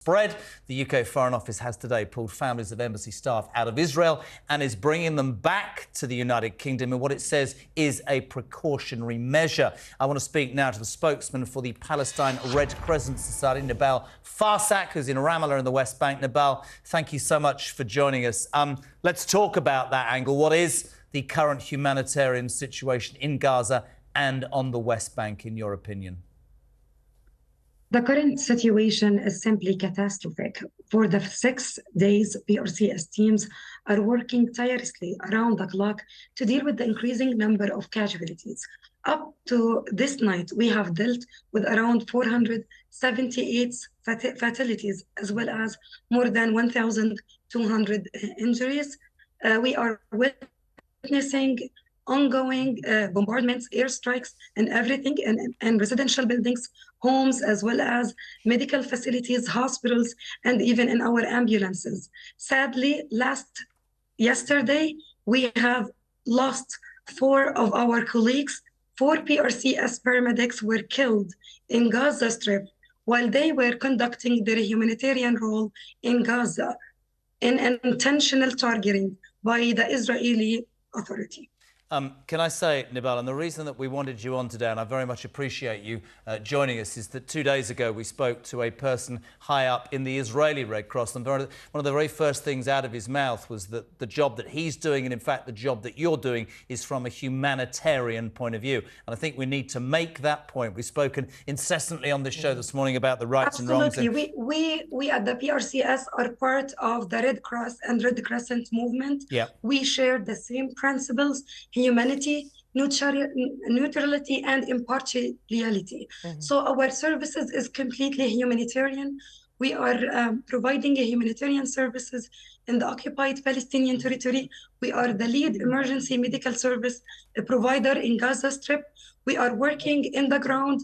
Spread. The UK Foreign Office has today pulled families of embassy staff out of Israel and is bringing them back to the United Kingdom in what it says is a precautionary measure. I want to speak now to the spokesman for the Palestine Red Crescent Society, Nebal Farsakh, who's in Ramallah in the West Bank. Nebal, thank you so much for joining us. Let's talk about that angle. What is the current humanitarian situation in Gaza and on the West Bank, in your opinion? The current situation is simply catastrophic. For the 6 days, PRCS teams are working tirelessly around the clock to deal with the increasing number of casualties. Up to this night, we have dealt with around 478 fatalities, as well as more than 1,200 injuries. We are witnessing ongoing bombardments, airstrikes, and everything, and residential buildings, homes, as well as medical facilities, hospitals, and even in our ambulances. Sadly, yesterday, we have lost 4 of our colleagues. 4 PRCS paramedics were killed in Gaza Strip while they were conducting their humanitarian role in Gaza in an intentional targeting by the Israeli Authority. Can I say, Nebal, and the reason that we wanted you on today, and I very much appreciate you joining us, is that 2 days ago we spoke to a person high up in the Israeli Red Cross, and one of the very first things out of his mouth was that the job that he's doing, and in fact the job that you're doing, is from a humanitarian point of view. And I think we need to make that point. We've spoken incessantly on this show this morning about the rights and wrongs. Absolutely. We at the PRCS are part of the Red Cross and Red Crescent movement. Yeah. We share the same principles: humanity, neutrality, and impartiality. So our services is completely humanitarian. We are providing humanitarian services in the occupied Palestinian territory. We are the lead emergency medical service provider in Gaza Strip. We are working in the ground,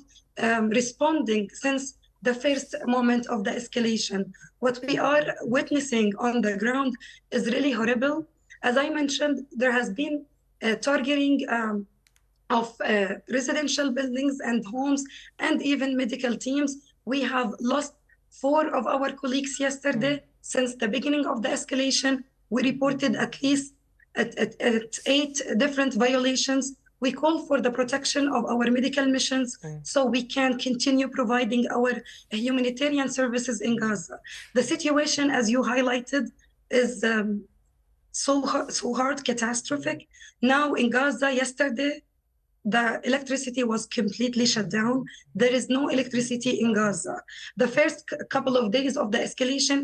responding since the first moment of the escalation. What we are witnessing on the ground is really horrible. As I mentioned, there has been targeting of residential buildings and homes and even medical teams. We have lost 4 of our colleagues yesterday. Since the beginning of the escalation, we reported at least at 8 different violations. We call for the protection of our medical missions so we can continue providing our humanitarian services in Gaza. The situation, as you highlighted, is so hard, catastrophic. Now in Gaza, yesterday, the electricity was completely shut down. There is no electricity in Gaza. The first couple of days of the escalation,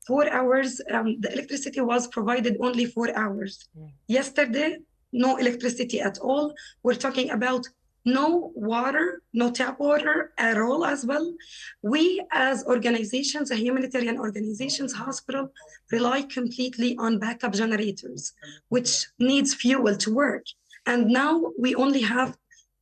4 hours, the electricity was provided only 4 hours. Yesterday, no electricity at all. We're talking about no water, no tap water at all as well. We as organizations, humanitarian organizations, hospital, rely completely on backup generators, which needs fuel to work. And now we only have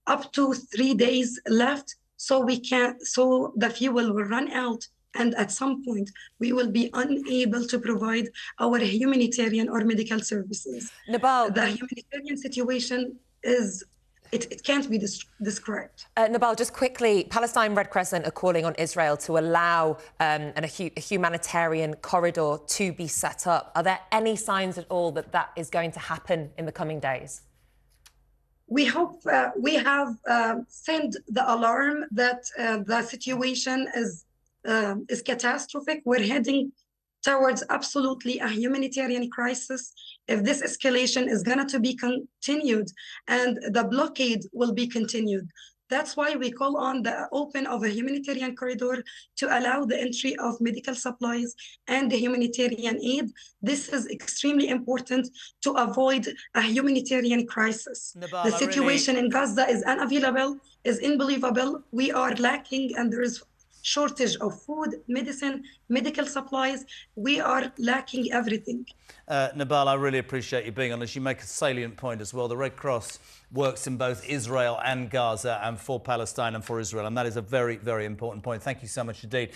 up to 3 days left, so the fuel will run out. And at some point, we will be unable to provide our humanitarian or medical services. Nebal, the humanitarian situation is It can't be described. Nebal, just quickly, Palestine Red Crescent are calling on Israel to allow a humanitarian corridor to be set up. Are there any signs at all that that is going to happen in the coming days? We hope we have sent the alarm that the situation is catastrophic. We're heading towards absolutely a humanitarian crisis if this escalation is going to be continued and the blockade will be continued. That's why we call on the open of a humanitarian corridor to allow the entry of medical supplies and the humanitarian aid. This is extremely important to avoid a humanitarian crisis. Nebal, the situation in Gaza is unavailable, is unbelievable. We are lacking, and there is shortage of food, medicine, medical supplies. We are lacking everything. Nebal, I really appreciate you being on this. You make a salient point as well. The Red Cross works in both Israel and Gaza, and for Palestine and for Israel, and that is a very, very important point. Thank you so much indeed.